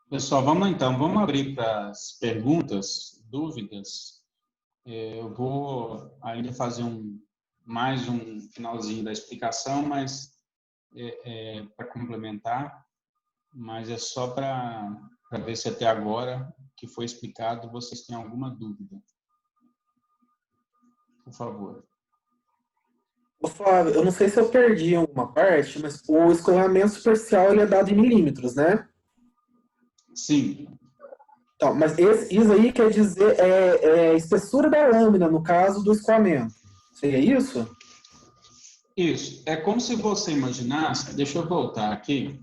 Pessoal, vamos lá então, vamos abrir para as perguntas, dúvidas. Eu vou ainda fazer mais um finalzinho da explicação, mas para complementar, mas é só para ver se até agora que foi explicado vocês têm alguma dúvida. Por favor. Ô, Flávio, eu não sei se eu perdi alguma parte, mas o escoamento superficial ele é dado em milímetros, né? Sim. Então, mas isso aí quer dizer a espessura da lâmina, no caso do escoamento. Seria isso? Isso. É como se você imaginasse, deixa eu voltar aqui.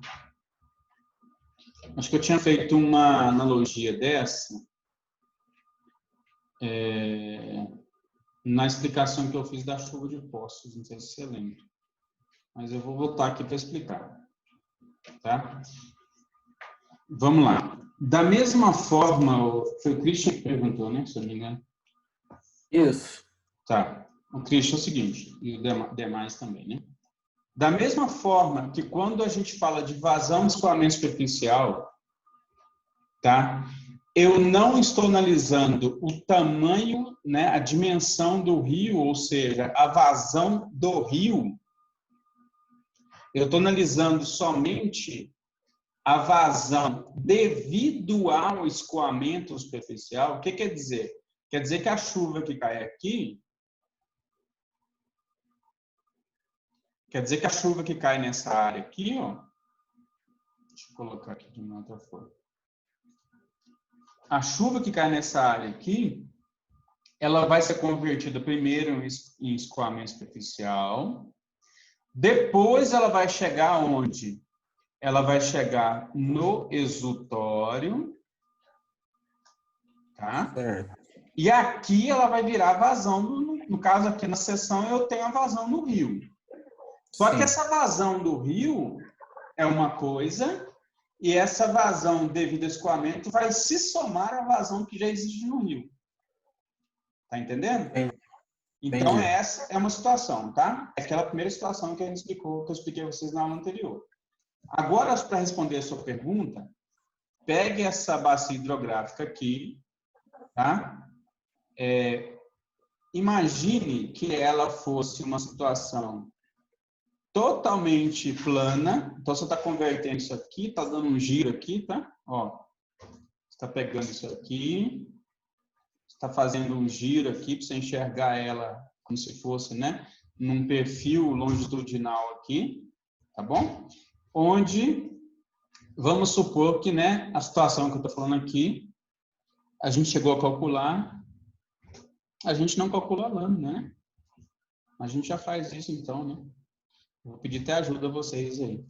Acho que eu tinha feito uma analogia dessa na explicação que eu fiz da chuva de poços, não sei se você lembra. Mas eu vou voltar aqui para explicar. Tá? Vamos lá. Da mesma forma, foi o Christian que perguntou, né? Se eu não me engano. Isso. Tá. O Christian é o seguinte, e o demais também, né? Da mesma forma que quando a gente fala de vazão de escoamento superficial, tá? Eu não estou analisando o tamanho, né, a dimensão do rio, ou seja, a vazão do rio. Eu estou analisando somente a vazão devido ao escoamento superficial. O que quer dizer? Quer dizer que a chuva que cai aqui, quer dizer que a chuva que cai nessa área aqui, ó, deixa eu colocar aqui de uma outra forma. A chuva que cai nessa área aqui, ela vai ser convertida primeiro em escoamento superficial, depois ela vai chegar onde? Ela vai chegar no exutório, tá? Certo. E aqui ela vai virar vazão, no caso aqui na seção eu tenho a vazão no rio. Só que essa vazão do rio é uma coisa e essa vazão devido ao escoamento vai se somar à vazão que já existe no rio. Tá entendendo? Então, essa é uma situação, tá? É aquela primeira situação que a gente explicou, que eu expliquei a vocês na aula anterior. Agora, para responder a sua pergunta, pegue essa bacia hidrográfica aqui, tá? Imagine que ela fosse uma situação totalmente plana. Então, você está convertendo isso aqui, está dando um giro aqui, tá? Ó, você está pegando isso aqui, está fazendo um giro aqui para você enxergar ela como se fosse, né, num perfil longitudinal aqui, tá bom? Onde, vamos supor que, né, a situação que eu estou falando aqui, a gente chegou a calcular, a gente não calculou a lâmina, né? A gente já faz isso então, né? Vou pedir até ajuda a vocês aí.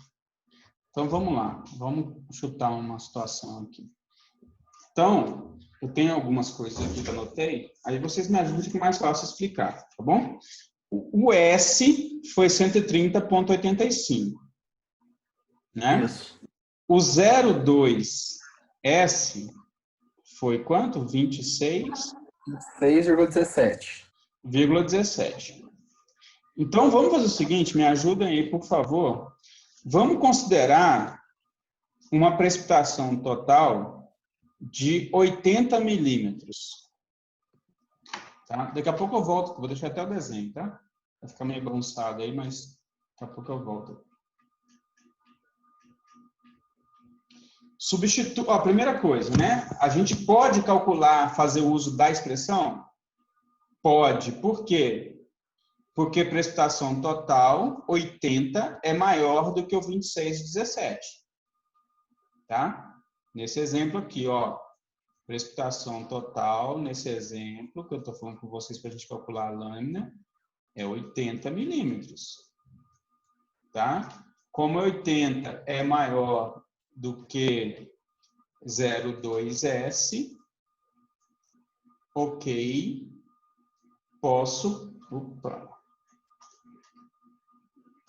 Então, vamos lá. Vamos chutar uma situação aqui. Então, eu tenho algumas coisas aqui que eu anotei, aí vocês me ajudam, fica mais fácil explicar, tá bom? O S foi 130,85, né? Isso. O 02S foi quanto? 26? 6,17. 17. Então, vamos fazer o seguinte, me ajudem aí, por favor. Vamos considerar uma precipitação total de 80 milímetros. Tá? Daqui a pouco eu volto, vou deixar até o desenho, tá? Vai ficar meio bagunçado aí, mas daqui a pouco eu volto. A primeira coisa, né? A gente pode calcular, fazer o uso da expressão? Pode. Por quê? Porque precipitação total, 80, é maior do que o 26,17. Tá? Nesse exemplo aqui, ó. Precipitação total, nesse exemplo que eu estou falando com vocês para a gente calcular a lâmina, é 80 milímetros. Tá? Como 80 é maior do que 0,2S, ok, posso... Opa.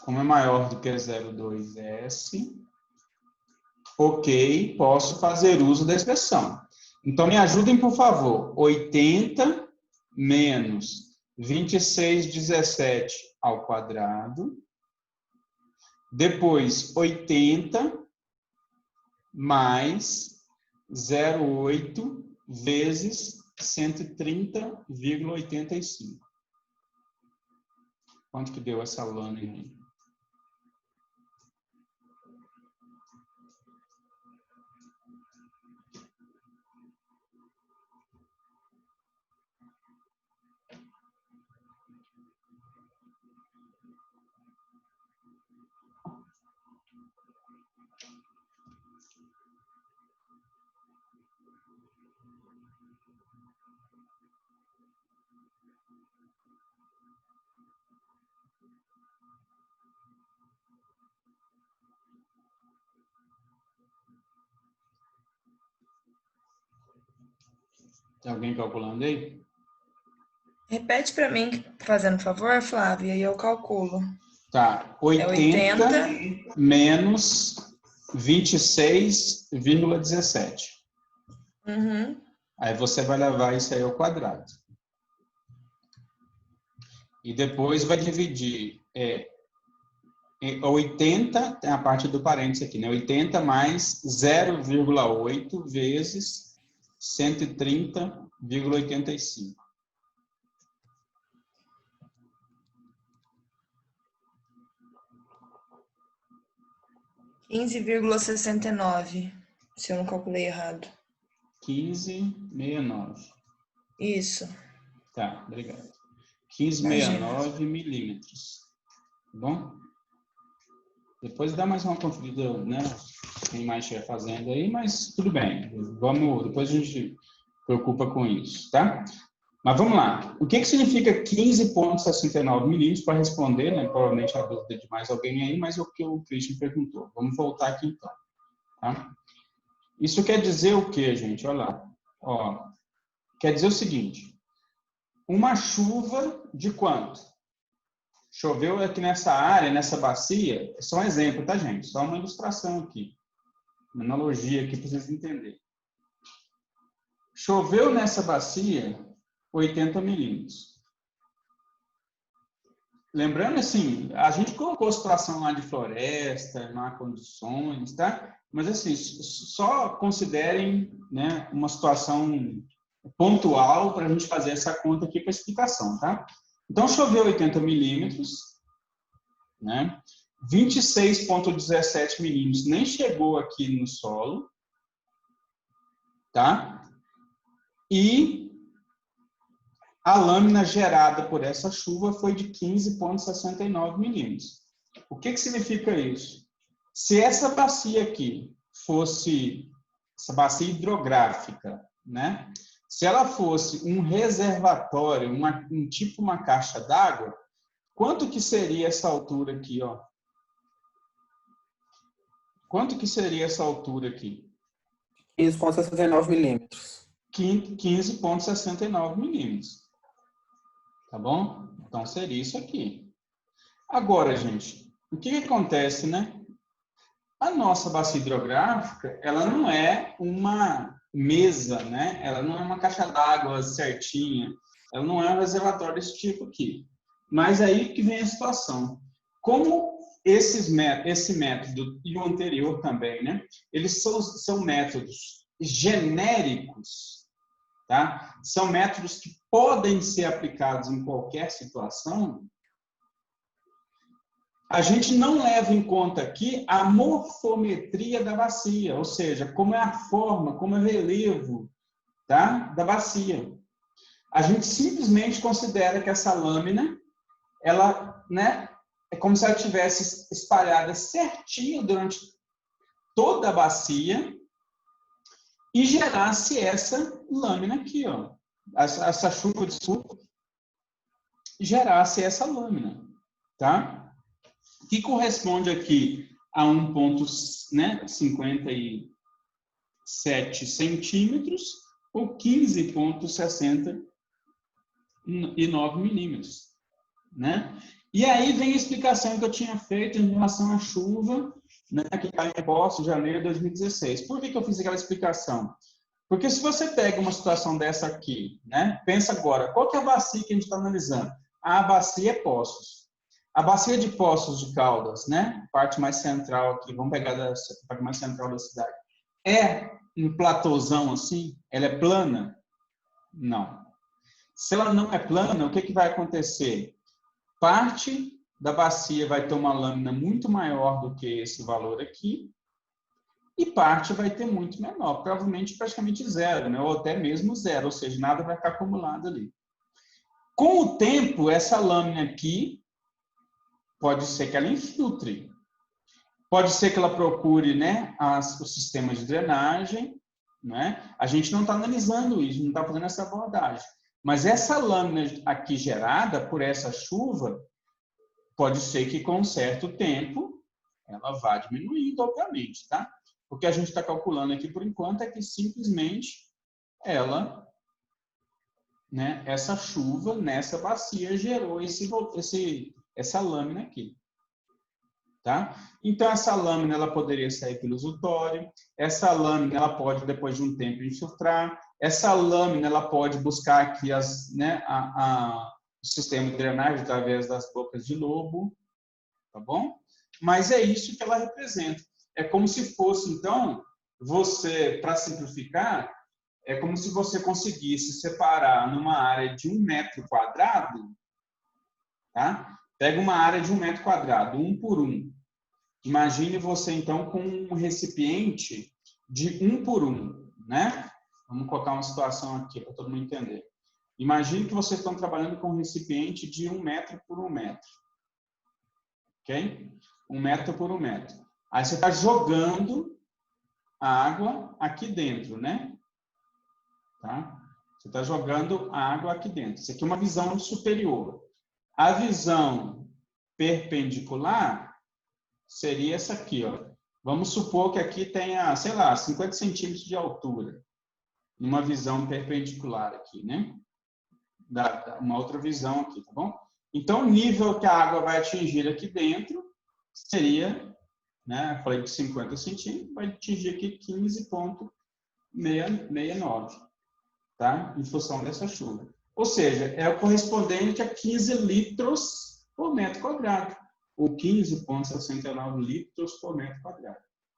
Como é maior do que 0,2S, ok, posso fazer uso da expressão. Então, me ajudem, por favor. 80 menos 26,17 ao quadrado. Depois, 80 mais 0,8 vezes 130,85. Quanto que deu essa lâmina aí? Tem alguém calculando aí? Repete para mim, fazendo favor, Flávia, e eu calculo. Tá, 80 menos 26,17. Uhum. Aí você vai levar isso aí ao quadrado. E depois vai dividir 80, tem a parte do parênteses aqui, né? 80 mais 0,8 vezes 130,85. 15,69, se eu não calculei errado. 15,69. Isso. Tá, obrigado. 15,69 milímetros. Tá bom? Depois dá mais uma conferida, né? Quem mais estiver fazendo aí, mas tudo bem. Vamos, depois a gente preocupa com isso, tá? Mas vamos lá. O que significa 15,69 milímetros para responder, né? Provavelmente a dúvida de mais alguém aí, mas é o que o Christian perguntou. Vamos voltar aqui então, tá? Isso quer dizer o quê, gente? Olha lá. Ó, quer dizer o seguinte. Uma chuva de quanto? Choveu aqui nessa área, nessa bacia. É só um exemplo, tá, gente? Só uma ilustração aqui. Uma analogia aqui para vocês entenderem. Choveu nessa bacia 80 milímetros. Lembrando assim, a gente colocou a situação lá de floresta, má condições, tá? Mas assim, só considerem, né, uma situação pontual para a gente fazer essa conta aqui para explicação, tá? Então, choveu 80 milímetros, né? 26,17 milímetros nem chegou aqui no solo, tá? E a lâmina gerada por essa chuva foi de 15,69 milímetros. O que significa isso? Se essa bacia aqui fosse, essa bacia hidrográfica, né? Se ela fosse um reservatório, tipo uma caixa d'água, quanto que seria essa altura aqui, ó? Quanto que seria essa altura aqui? 15,69 milímetros. 15,69 milímetros. Tá bom? Então, seria isso aqui. Agora, gente, o que acontece, né? A nossa bacia hidrográfica, ela não é uma mesa, né? Ela não é uma caixa d'água certinha. Ela não é um reservatório desse tipo aqui. Mas aí que vem a situação. Como esse método e o anterior também, né? Eles são métodos genéricos, tá? São métodos que podem ser aplicados em qualquer situação. A gente não leva em conta aqui a morfometria da bacia, ou seja, como é a forma, como é o relevo, tá? Da bacia. A gente simplesmente considera que essa lâmina, ela, né, é como se ela tivesse espalhada certinho durante toda a bacia e gerasse essa lâmina aqui, ó. Essa chuva de suco gerasse essa lâmina, tá? Que corresponde aqui a 1,57 centímetros ou 15,69 milímetros, né? E aí vem a explicação que eu tinha feito em relação à chuva, né, que caiu em Poços, janeiro de 2016. Por que eu fiz aquela explicação? Porque se você pega uma situação dessa aqui, né, pensa agora, qual que é a bacia que a gente está analisando? A bacia é Poços. A bacia de Poços de Caldas, né? Parte mais central aqui, vamos pegar a parte mais central da cidade. é um platôzão assim? Ela é plana? Não. Se ela não é plana, o que vai acontecer? Parte da bacia vai ter uma lâmina muito maior do que esse valor aqui, e parte vai ter muito menor, provavelmente praticamente zero, né? Ou até mesmo zero, ou seja, nada vai ficar acumulado ali. Com o tempo, essa lâmina aqui, pode ser que ela infiltre, pode ser que ela procure, né, o sistema de drenagem, né? A gente não está analisando isso, não está fazendo essa abordagem. Mas essa lâmina aqui gerada por essa chuva, pode ser que com um certo tempo ela vá diminuindo, obviamente, tá? O que a gente está calculando aqui por enquanto é que simplesmente ela, né, essa chuva nessa bacia gerou essa lâmina aqui. Tá? Então, essa lâmina ela poderia sair pelo exutório, essa lâmina ela pode, depois de um tempo, infiltrar, essa lâmina ela pode buscar aqui o sistema de drenagem através das bocas de lobo, tá bom? Mas é isso que ela representa. É como se fosse, então, você, para simplificar, é como se você conseguisse separar numa área de 1 metro quadrado, tá? Pega uma área de 1 metro quadrado, 1 por 1. Imagine você, então, com um recipiente de 1 por 1, né? Vamos colocar uma situação aqui para todo mundo entender. Imagine que vocês estão trabalhando com um recipiente de 1 metro por 1 metro. Ok? 1 metro por 1 metro. Aí você está jogando a água aqui dentro, né? Tá? Você está jogando a água aqui dentro. Isso aqui é uma visão superior. A visão perpendicular seria essa aqui, ó. Vamos supor que aqui tenha, sei lá, 50 centímetros de altura. Uma visão perpendicular aqui, né? Uma outra visão aqui, tá bom? Então, o nível que a água vai atingir aqui dentro seria, né? Eu falei de 50 centímetros, vai atingir aqui 15,69, tá? Em função dessa chuva. Ou seja, é o correspondente a 15 litros por metro quadrado, ou 15,69 litros por metro quadrado.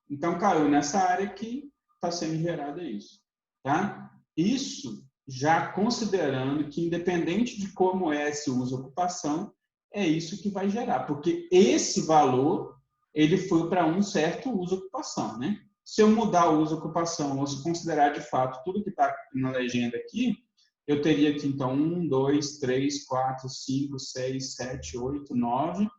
Então, caiu nessa área que está sendo gerado isso. Tá? Isso já considerando que, independente de como é esse uso-ocupação, é isso que vai gerar, porque esse valor ele foi para um certo uso-ocupação. Né? Se eu mudar o uso-ocupação, ou se considerar de fato tudo que está na legenda aqui, eu teria aqui, então, 1, 2, 3, 4, 5, 6, 7, 8, 9.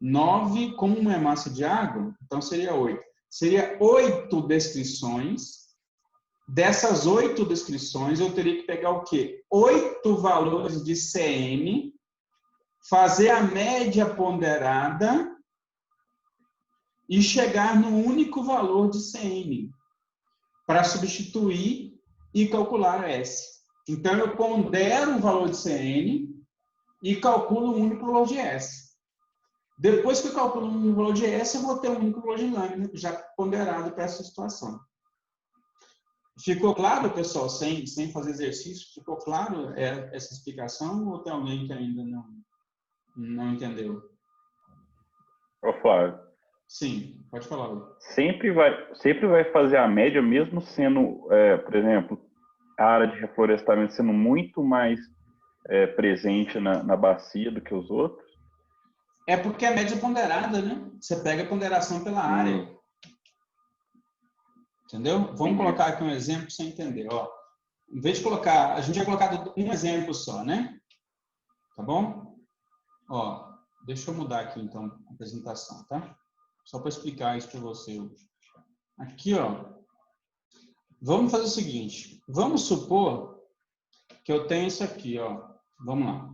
9, como é massa de água, então seria 8. Seria 8 descrições. Dessas 8 descrições, eu teria que pegar o quê? 8 valores de CM, fazer a média ponderada e chegar no único valor de CM para substituir e calcular S. Então, eu pondero o valor de CN e calculo o único valor de S. Depois que eu calculo o único valor de S, eu vou ter um único valor de lâmina já ponderado para essa situação. Ficou claro, pessoal, sem fazer exercício? Ficou claro essa explicação ou tem alguém que ainda não entendeu? Ô, Flávio. Sim, pode falar. Sempre vai fazer a média, mesmo sendo, por exemplo, a área de reflorestamento sendo muito mais presente na bacia do que os outros? É porque a média é ponderada, né? Você pega a ponderação pela área. Entendeu? Vamos colocar aqui um exemplo para você entender. Ó, em vez de colocar, a gente vai colocar um exemplo só, né? Tá bom? Ó, deixa eu mudar aqui então a apresentação, tá? Só para explicar isso para você hoje. Aqui, ó. Vamos fazer o seguinte. Vamos supor que eu tenho isso aqui, ó. Vamos lá.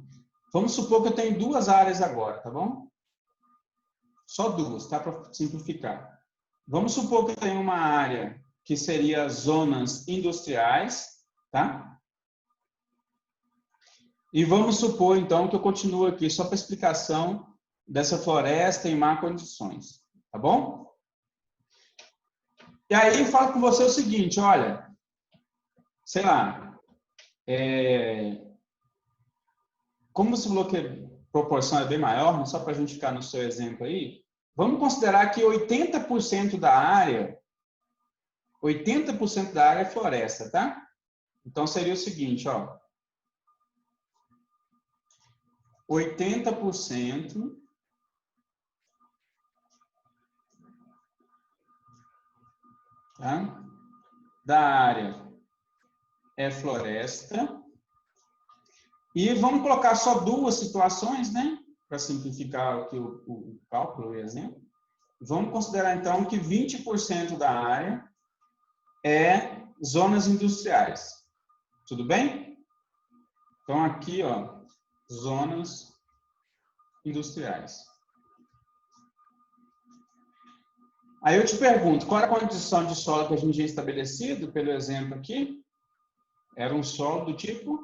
Vamos supor que eu tenho 2 áreas agora, tá bom? Só 2, tá? Para simplificar. Vamos supor que eu tenho uma área que seria zonas industriais, tá? E vamos supor, então, que eu continuo aqui só para explicação dessa floresta em má condições, tá bom? E aí eu falo com você o seguinte, olha, sei lá, como você falou que a proporção é bem maior, só para a gente ficar no seu exemplo aí, vamos considerar que 80% da área 80% da área é floresta, tá? Então, seria o seguinte, ó. 80% tá? Da área é floresta. E vamos colocar só duas situações, né? Para simplificar aqui o cálculo, o exemplo. Vamos considerar, então, que 20% da área é zonas industriais. Tudo bem? Então, aqui, ó, zonas industriais. Aí eu te pergunto, qual é a condição de solo que a gente tinha estabelecido, pelo exemplo aqui? Era um solo do tipo?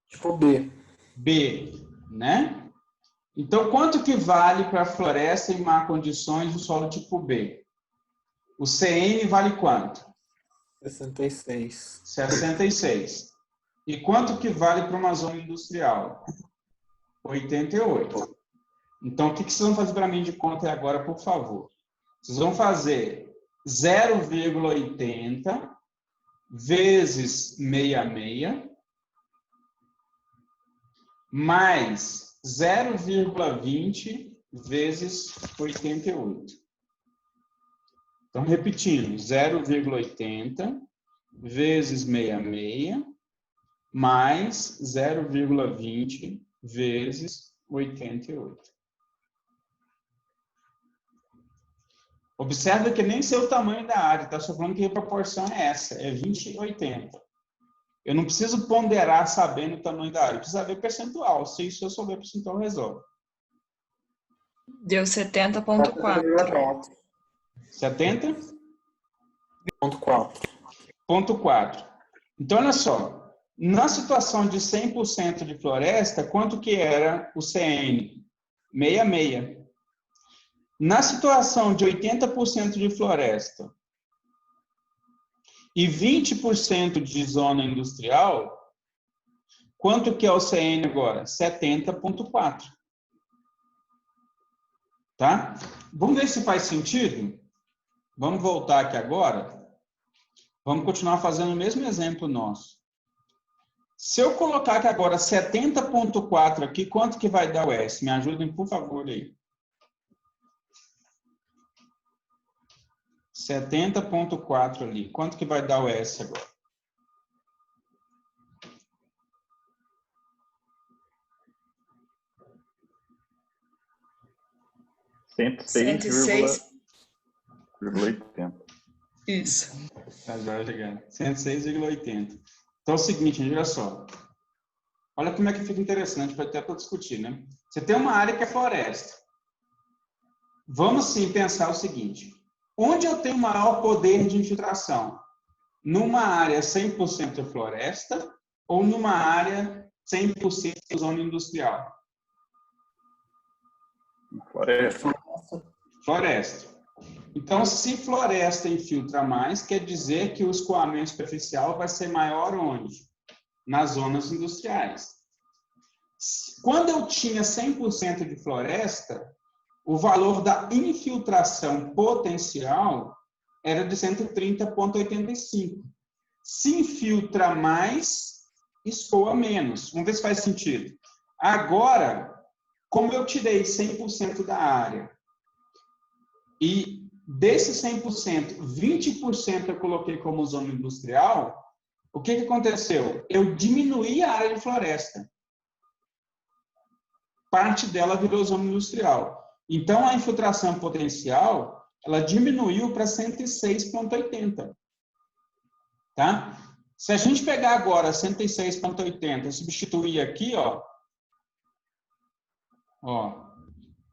Tipo B. B, né? Então, quanto que vale para a floresta em má condições do solo tipo B? O CN vale quanto? 66. 66. E quanto que vale para uma zona industrial? 88. Então, o que vocês vão fazer para mim de conta agora, por favor? Vocês vão fazer 0,80 vezes 66 mais 0,20 vezes 88. Então, repetindo, 0,80 vezes 66 mais 0,20 vezes 88. Observa que nem sei o tamanho da área, está só falando que a proporção é essa, é 20/80. Eu não preciso ponderar sabendo o tamanho da área, eu preciso saber o percentual. Se isso eu souber o percentual, resolve. Deu 70,4. 70,4. Então, olha só. Na situação de 100% de floresta, quanto que era o CN? 66. Na situação de 80% de floresta e 20% de zona industrial, quanto que é o CN agora? 70,4. Tá? Vamos ver se faz sentido? Vamos voltar aqui agora. Vamos continuar fazendo o mesmo exemplo nosso. Se eu colocar aqui agora 70,4 aqui, quanto que vai dar o S? Me ajudem, por favor, aí. 70,4 ali. Quanto que vai dar o S agora? Cento e seis. 106,80. Isso. Agora chegando. 106,80. Então é o seguinte, olha só. Olha como é que fica interessante para até para discutir, né? Você tem uma área que é floresta. Vamos sim pensar o seguinte. Onde eu tenho maior poder de infiltração? Numa área 100% floresta ou numa área 100% zona industrial? Floresta. Floresta. Então, se floresta infiltra mais, quer dizer que o escoamento superficial vai ser maior onde? Nas zonas industriais. Quando eu tinha 100% de floresta, o valor da infiltração potencial era de 130,85. Se infiltra mais, escoa menos. Vamos ver se faz sentido. Agora, como eu tirei 100% da área e desse 100%, 20% eu coloquei como zona industrial, o que aconteceu? Eu diminuí a área de floresta. Parte dela virou zona industrial. Então, a infiltração potencial, ela diminuiu para 106,80. Tá? Se a gente pegar agora 106,80 e substituir aqui, ó,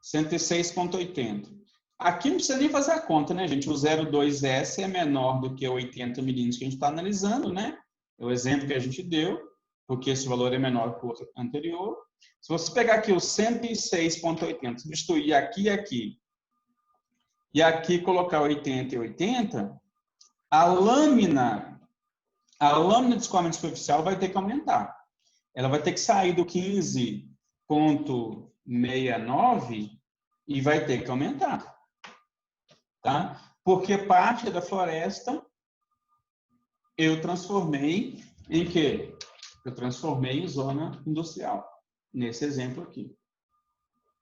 106,80. Aqui não precisa nem fazer a conta, né, gente? O 0,2S é menor do que 80 milímetros que a gente está analisando, né? É o exemplo que a gente deu, porque esse valor é menor que o outro anterior. Se você pegar aqui o 106,80, substituir aqui e aqui, e aqui colocar 80 e 80, a lâmina de escoamento superficial vai ter que aumentar. Ela vai ter que sair do 15,69 e vai ter que aumentar. Tá? Porque parte da floresta eu transformei em quê? Eu transformei em zona industrial, nesse exemplo aqui.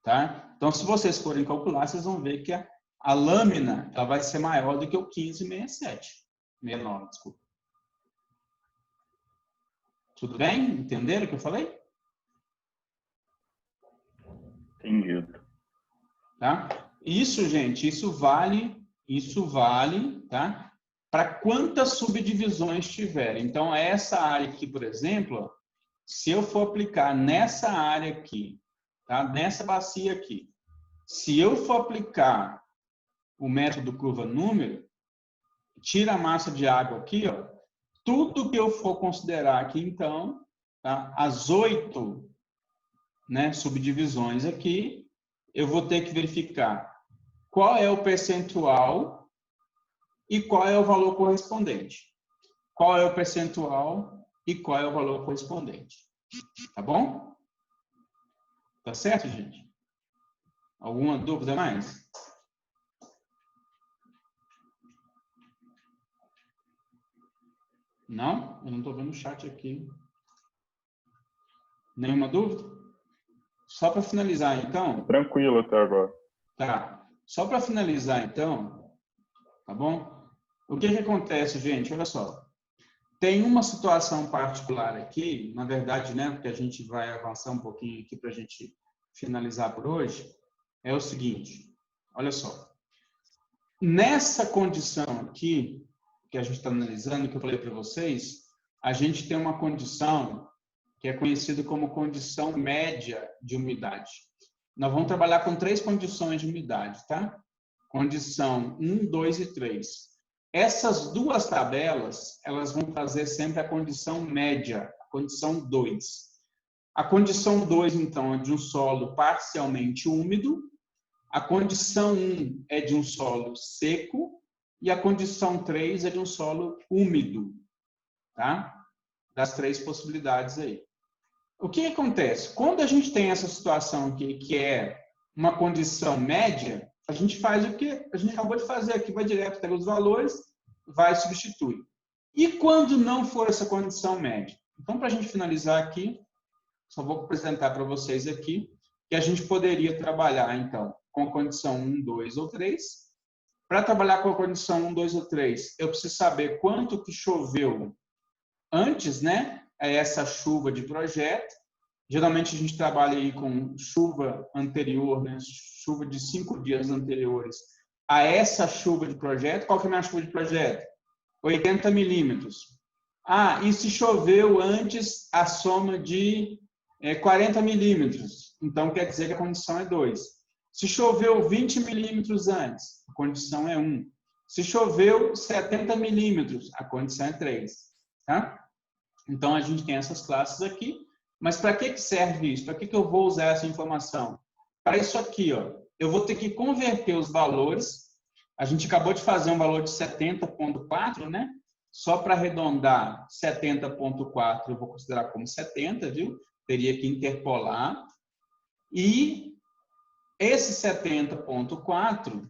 Tá? Então, se vocês forem calcular, vocês vão ver que a lâmina ela vai ser maior do que o 1567. 69, desculpa. Tudo bem? Entenderam o que eu falei? Entendido. Tá? Isso, gente, isso vale, tá? Para quantas subdivisões tiverem. Então, essa área aqui, por exemplo, se eu for aplicar nessa área aqui, tá? Nessa bacia aqui, se eu for aplicar o método curva-número, tira a massa de água aqui, ó, tudo que eu for considerar aqui, então, tá? As 8, né, subdivisões aqui, eu vou ter que verificar qual é o percentual e qual é o valor correspondente. Qual é o percentual e qual é o valor correspondente. Tá bom? Tá certo, gente? Alguma dúvida mais? Não? Eu não estou vendo o chat aqui. Nenhuma dúvida? Só para finalizar, então. Tranquilo até agora. Tá. Só para finalizar, então, tá bom? O que acontece, gente? Olha só. Tem uma situação particular aqui, na verdade, né, porque a gente vai avançar um pouquinho aqui para a gente finalizar por hoje, é o seguinte, olha só. Nessa condição aqui, que a gente está analisando, que eu falei para vocês, a gente tem uma condição que é conhecida como condição média de umidade. Nós vamos trabalhar com 3 condições de umidade, tá? Condição 1, 2 e 3. Essas 2 tabelas, elas vão trazer sempre a condição média, a condição 2. A condição 2, então, é de um solo parcialmente úmido. A condição 1 é de um solo seco. E a condição 3 é de um solo úmido. Tá? Das 3 possibilidades aí. O que acontece? Quando a gente tem essa situação aqui, que é uma condição média, a gente faz o que a gente acabou de fazer aqui, vai direto, pega os valores, vai substituir. E quando não for essa condição média? Então, para a gente finalizar aqui, só vou apresentar para vocês aqui que a gente poderia trabalhar, então, com a condição 1, 2 ou 3. Para trabalhar com a condição 1, 2 ou 3, eu preciso saber quanto que choveu antes, né? É essa chuva de projeto. Geralmente a gente trabalha aí com chuva anterior, né? Chuva de 5 dias anteriores a essa chuva de projeto. Qual que é a minha chuva de projeto? 80 milímetros. Ah, e se choveu antes a soma de 40 milímetros? Então quer dizer que a condição é 2. Se choveu 20 milímetros antes, a condição é 1. Se choveu 70 milímetros, a condição é 3. Tá? Então a gente tem essas classes aqui. Mas para que serve isso? Para que eu vou usar essa informação? Para isso aqui, ó, eu vou ter que converter os valores. A gente acabou de fazer um valor de 70,4, né? Só para arredondar, 70,4 eu vou considerar como 70, viu? Teria que interpolar. E esse 70,4,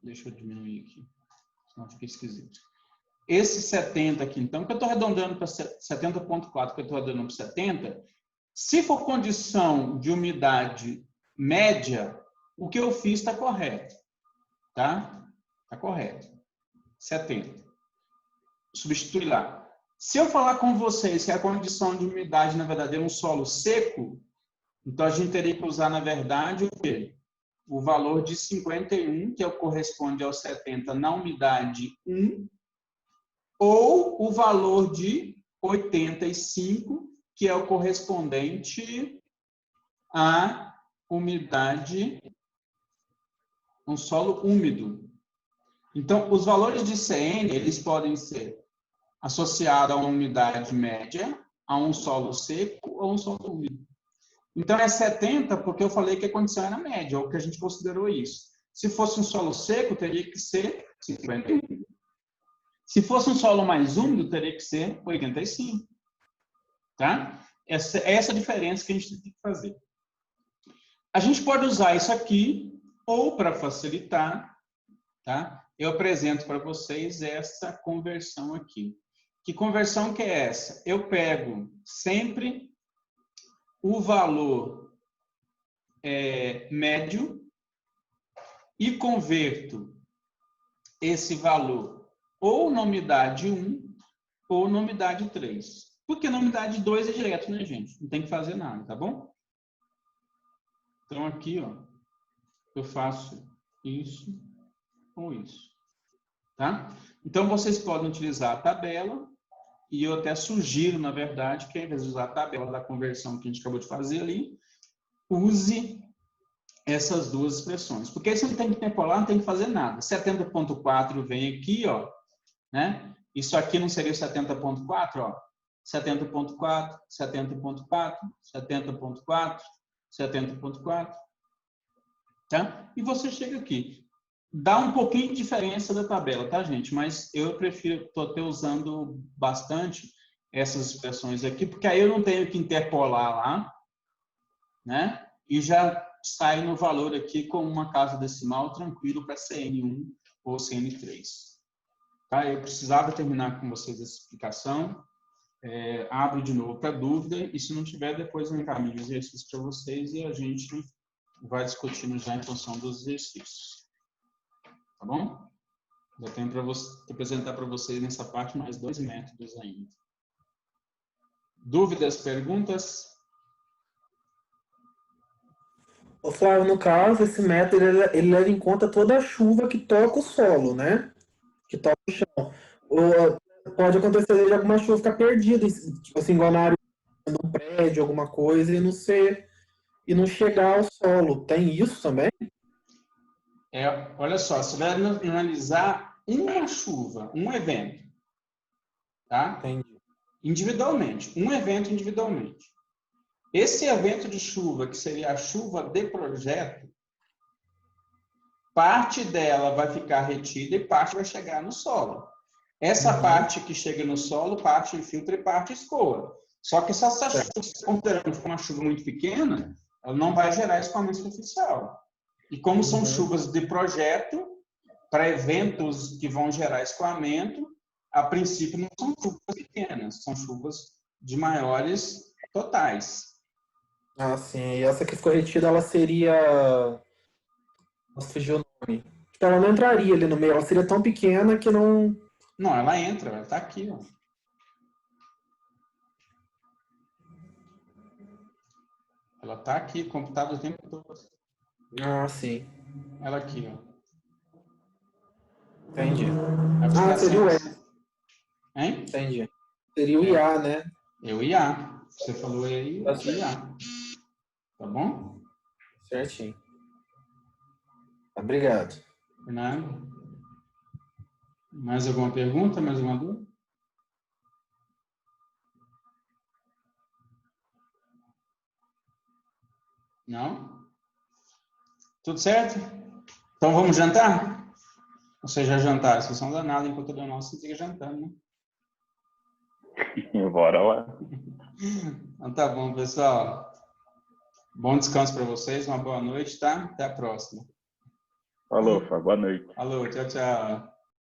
deixa eu diminuir aqui, senão fica esquisito. Esse 70 aqui, então, que eu estou arredondando para 70,4, que eu estou arredondando para 70, se for condição de umidade média, o que eu fiz está correto. Tá? Está correto. 70. Substitui lá. Se eu falar com vocês que a condição de umidade, na verdade, é um solo seco, então a gente teria que usar, na verdade, o quê? O valor de 51, que corresponde ao 70 na umidade 1, ou o valor de 85, que é o correspondente à umidade, um solo úmido. Então, os valores de CN, eles podem ser associados a uma umidade média, a um solo seco ou um solo úmido. Então, é 70 porque eu falei que a condição era média, ou que a gente considerou isso. Se fosse um solo seco, teria que ser 51. Se fosse um solo mais úmido, teria que ser 85. Tá? Essa é a diferença que a gente tem que fazer. A gente pode usar isso aqui, ou para facilitar, tá? eu apresento para vocês essa conversão aqui. Que conversão que é essa? Eu pego sempre o valor médio e converto esse valor ou na unidade 1 ou na unidade 3. Porque na unidade 2 é direto, né, gente? Não tem que fazer nada, tá bom? Então, aqui, ó, eu faço isso com isso, tá? Então, vocês podem utilizar a tabela e eu até sugiro, na verdade, que ao invés de usar a tabela da conversão que a gente acabou de fazer ali, use essas duas expressões. Porque aí você não tem que interpolar, não tem que fazer nada. 70.4 vem aqui, ó, né? Isso aqui não seria 70.4, ó. 70.4, 70.4, 70.4, 70.4, tá? E você chega aqui. Dá um pouquinho de diferença da tabela, tá, gente? Mas eu prefiro, estou até usando bastante essas expressões aqui, porque aí eu não tenho que interpolar lá, né? E já sai no valor aqui com uma casa decimal tranquilo para CN1 ou CN3. Tá? Eu precisava terminar com vocês essa explicação. Abro de novo para dúvida, e se não tiver, depois eu encaminho o exercício para vocês e a gente vai discutindo já em função dos exercícios. Tá bom? Já tenho para apresentar para vocês nessa parte mais 2 métodos ainda. Dúvidas, perguntas? Ô, Flávio, no caso, esse método ele leva em conta toda a chuva que toca o solo, né? Que toca o chão. Ou pode acontecer de alguma chuva ficar perdida, tipo assim, igual na área de um prédio, alguma coisa, e não chegar ao solo. Tem isso também? Olha só, você vai analisar uma chuva, um evento, tá? Entendi. Individualmente, um evento individualmente. Esse evento de chuva, que seria a chuva de projeto, parte dela vai ficar retida e parte vai chegar no solo. Essa parte que chega no solo, parte infiltra e parte escoa. Só que essa chuva, considerando que é uma chuva muito pequena, ela não vai gerar escoamento superficial. E como são chuvas de projeto, para eventos que vão gerar escoamento, a princípio não são chuvas pequenas, são chuvas de maiores totais. Ah, sim. E essa que ficou retida, ela seria... Nossa, fugiu o nome. Tipo, ela não entraria ali no meio, ela seria tão pequena que não... Não, ela entra, ela está aqui, ó. Ela está aqui, computada o tempo todo. Ah, sim. Ela aqui, ó. Entendi. Ah, seria o E. Hein? Entendi. Seria o IA, né? Eu IA. Você falou aí, Tá certo. IA. Tá bom? Certinho. Obrigado. Por nada. Mais alguma pergunta? Mais alguma dúvida? Não? Tudo certo? Então vamos jantar? Você já jantaram? Vocês são danados enquanto eu dou nosso, você fica jantando, né? Bora lá. Então tá bom, pessoal. Bom descanso para vocês, uma boa noite, tá? Até a próxima. Falou, Fábio. Boa noite. Alô, tchau, tchau.